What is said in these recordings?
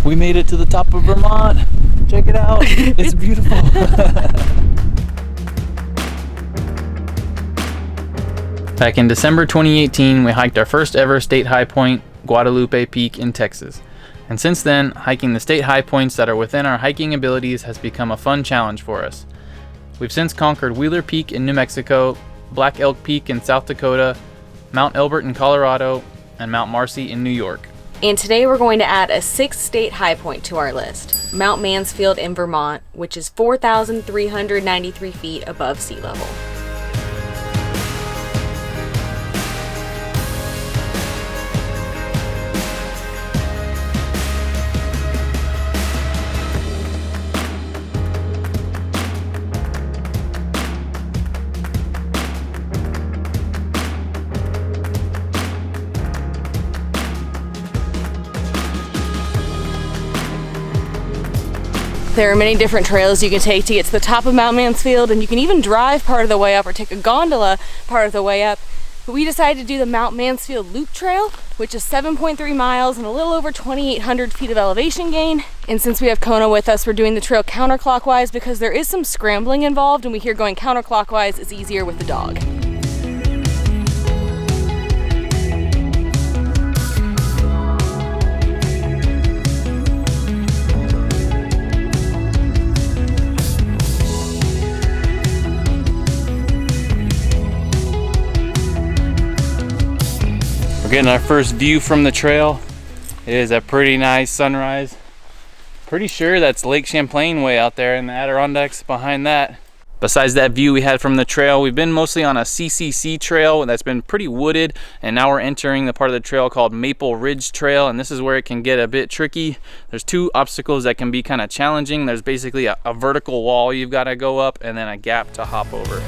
We made it to the top of Vermont. Check it out. It's beautiful. Back in December 2018, we hiked our first ever state high point, Guadalupe Peak in Texas. And since then, hiking the state high points that are within our hiking abilities has become a fun challenge for us. We've since conquered Wheeler Peak in New Mexico, Black Elk Peak in South Dakota, Mount Elbert in Colorado, and Mount Marcy in New York. And today we're going to add a 6th state high point to our list, Mount Mansfield in Vermont, which is 4,393 feet above sea level. There are many different trails you can take to get to the top of Mount Mansfield, and you can even drive part of the way up or take a gondola part of the way up. But we decided to do the Mount Mansfield Loop Trail, which is 7.3 miles and a little over 2,800 feet of elevation gain. And since we have Kona with us, we're doing the trail counterclockwise because there is some scrambling involved, and we hear going counterclockwise is easier with the dog. We're getting our first view from the trail. It is a pretty nice sunrise. Pretty sure that's Lake Champlain way out there in the Adirondacks behind that. Besides that view we had from the trail, we've been mostly on a CCC trail that's been pretty wooded, and now we're entering the part of the trail called Maple Ridge Trail, and this is where it can get a bit tricky. There's two obstacles that can be kind of challenging. There's basically a vertical wall you've got to go up and then a gap to hop over.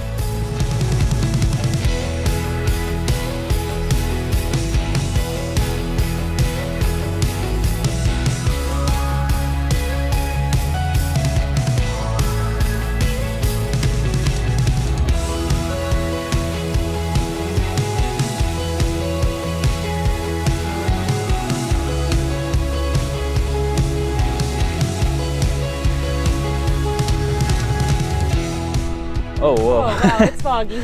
Oh, whoa. Oh, wow, it's foggy.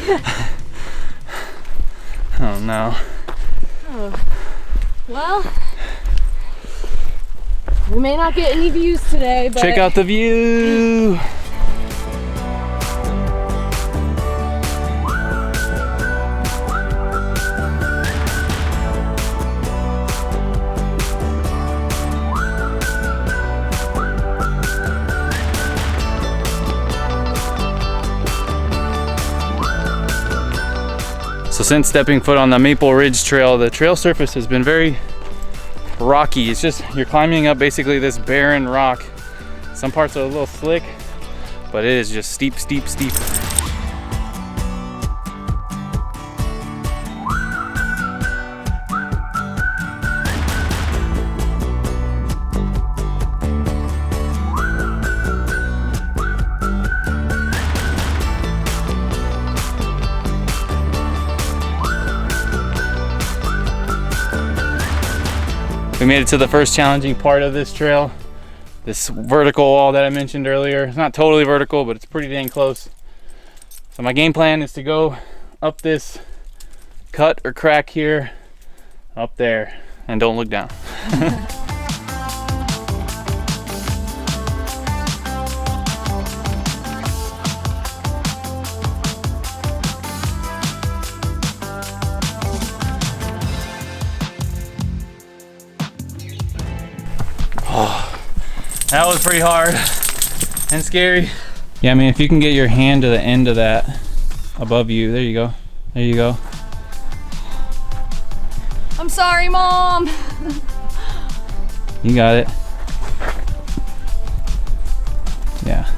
Oh, no. Oh. Well, we may not get any views today, but... Check out the view! So since stepping foot on the Maple Ridge Trail, the trail surface has been very rocky. It's just, you're climbing up basically this barren rock. Some parts are a little slick, but it is just steep, steep, steep. We made it to the first challenging part of this trail. This vertical wall that I mentioned earlier. It's not totally vertical, but it's pretty dang close. So my game plan is to go up this cut or crack here, up there, and don't look down. That was pretty hard and scary. Yeah, I mean, if you can get your hand to the end of that above you, there you go. There you go. I'm sorry, Mom. You got it. Yeah.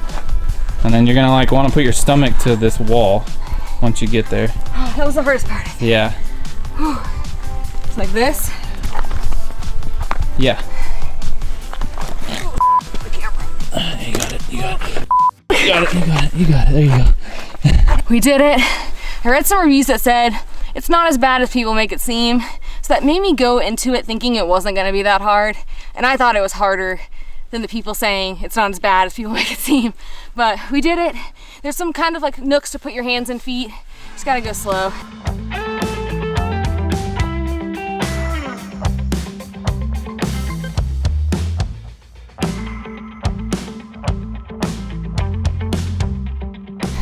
And then you're gonna like want to put your stomach to this wall once you get there. That was the hardest part. Yeah. Whew. It's like this. Yeah. The camera. You got it. You got it. You got it. You got it. You got it. There you go. We did it. I read some reviews that said it's not as bad as people make it seem. So that made me go into it thinking it wasn't gonna be that hard. And I thought it was harder than the people saying it's not as bad as people make it seem. But we did it. There's some kind of like nooks to put your hands and feet. Just gotta go slow.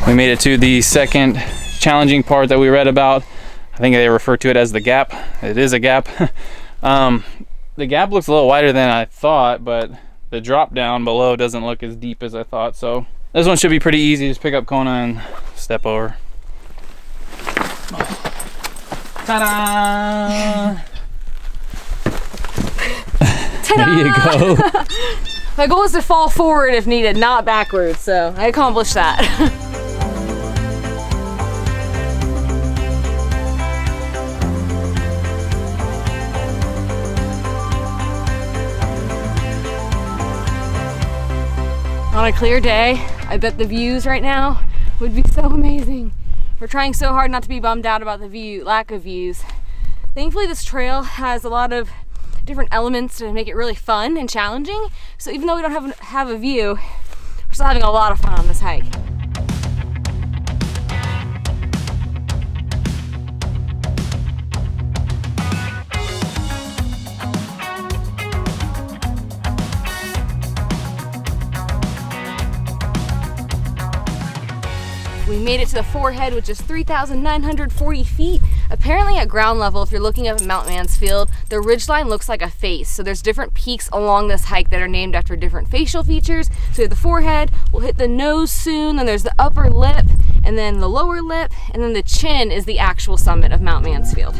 We made it to the second challenging part that we read about. I think they refer to it as the gap. It is a gap. The gap looks a little wider than I thought, but the drop down below doesn't look as deep as I thought. So this one should be pretty easy. Just pick up Kona and step over. Ta-da! Ta-da! There you go. My goal is to fall forward if needed, not backwards, so I accomplished that. On a clear day, I bet the views right now would be so amazing. We're trying so hard not to be bummed out about the lack of views. Thankfully, this trail has a lot of different elements to make it really fun and challenging. So even though we don't have a view, we're still having a lot of fun on this hike. We made it to the forehead, which is 3,940 feet. Apparently at ground level, if you're looking up at Mount Mansfield, the ridgeline looks like a face. So there's different peaks along this hike that are named after different facial features. So we have the forehead, we'll hit the nose soon, then there's the upper lip, and then the lower lip, and then the chin is the actual summit of Mount Mansfield.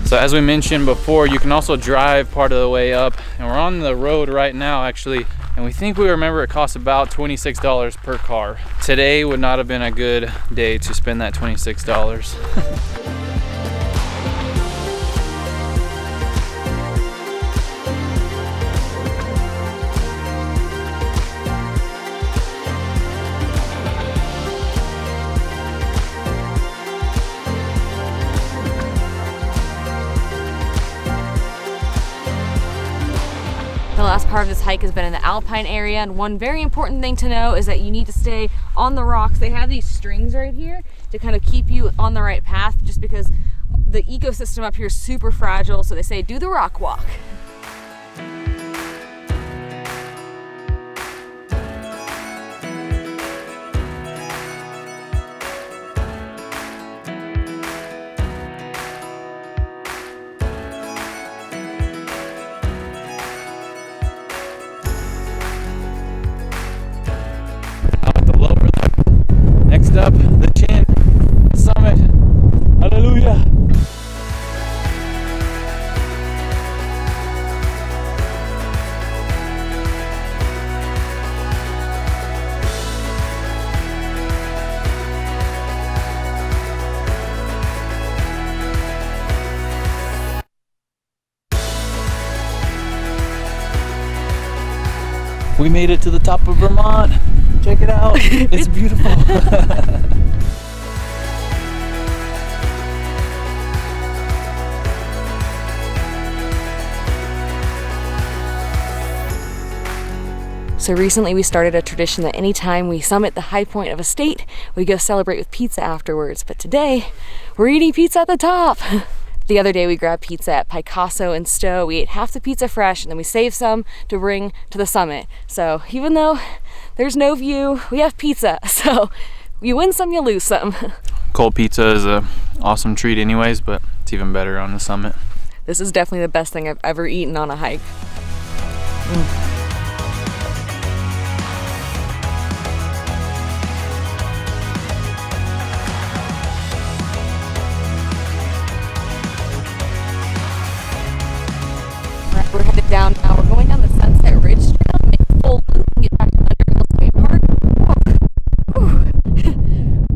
So as we mentioned before, you can also drive part of the way up, and we're on the road right now actually, and we think we remember it costs about $26 per car. Today would not have been a good day to spend that $26. The last part of this hike has been in the alpine area, and one very important thing to know is that you need to stay on the rocks. They have these strings right here to kind of keep you on the right path, just because the ecosystem up here is super fragile, so they say do the rock walk. Next up, the chin, the summit. Hallelujah. We made it to the top of Vermont. Check it out. It's beautiful. So recently we started a tradition that anytime we summit the high point of a state, we go celebrate with pizza afterwards. But today, we're eating pizza at the top. The other day we grabbed pizza at Picasso and Stowe. We ate half the pizza fresh and then we saved some to bring to the summit. So even though there's no view, we have pizza. So you win some, you lose some. Cold pizza is an awesome treat anyways, but it's even better on the summit. This is definitely the best thing I've ever eaten on a hike. We're headed down now. We're going down the Sunset Ridge Trail, make a full loop and get back to Underhill State Park.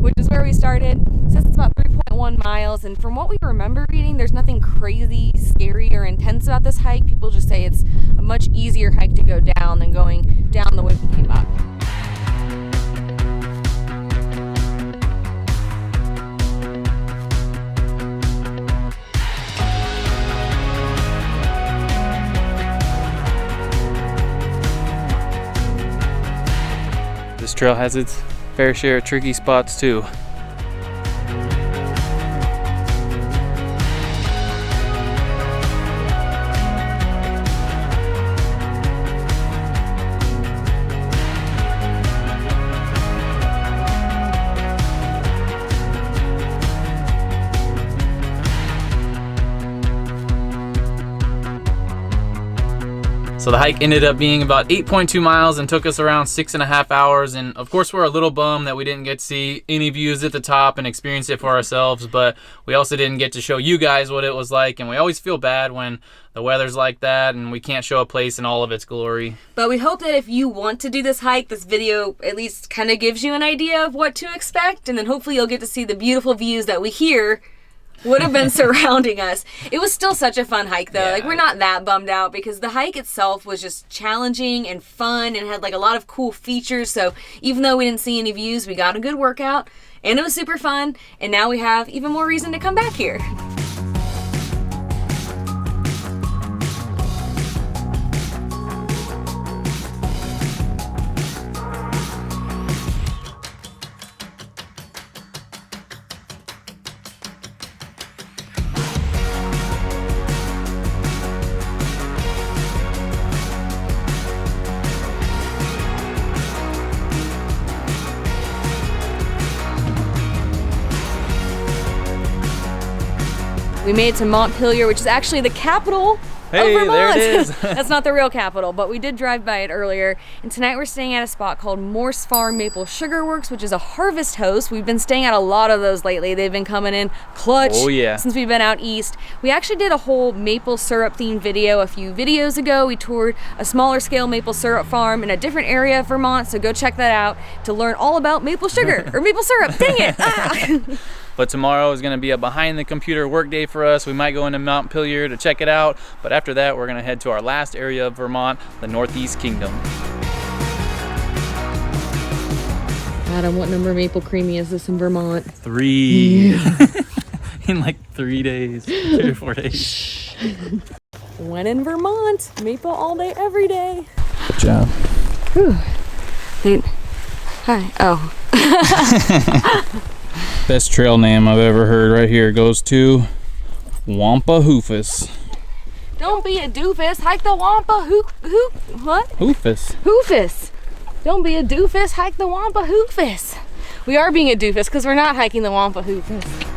Which is where we started. It says it's about 3.1 miles, and from what we remember reading, there's nothing crazy, scary, or intense about this hike. People just say it's a much easier hike to go down than going down the way we came up. This trail has its fair share of tricky spots too. So the hike ended up being about 8.2 miles and took us around 6.5 hours. And of course, we're a little bummed that we didn't get to see any views at the top and experience it for ourselves, but we also didn't get to show you guys what it was like. And we always feel bad when the weather's like that and we can't show a place in all of its glory. But we hope that if you want to do this hike, this video at least kind of gives you an idea of what to expect. And then hopefully you'll get to see the beautiful views that we hear would have been surrounding us. It was still such a fun hike though. Yeah. Like, we're not that bummed out because the hike itself was just challenging and fun and had like a lot of cool features. So even though we didn't see any views, we got a good workout and it was super fun. And now we have even more reason to come back here. We made it to Montpelier, which is actually the capital Hey, of Vermont. there it is. That's not the real capital, but we did drive by it earlier. And tonight we're staying at a spot called Morse Farm Maple Sugar Works, which is a harvest host. We've been staying at a lot of those lately. They've been coming in clutch since we've been out east. We actually did a whole maple syrup themed video a few videos ago. We toured a smaller scale maple syrup farm in a different area of Vermont, so go check that out to learn all about maple sugar or maple syrup. Dang it! Ah. But tomorrow is going to be a behind the computer work day for us. We might go into Montpelier to check it out, but after that we're going to head to our last area of Vermont, the Northeast Kingdom. Adam, what number maple creamy is this in Vermont? 3. In like 3 days, 3 or 4 days. When in Vermont, maple all day, every day. Good job. Whew. Hi. Oh. Best trail name I've ever heard right here goes to Wampa Hoofus. Don't be a doofus. Hike the Wampa what? Hoofus. Hoofus. Don't be a doofus. Hike the Wampa Hoofus. We are being a doofus because we're not hiking the Wampa Hoofus.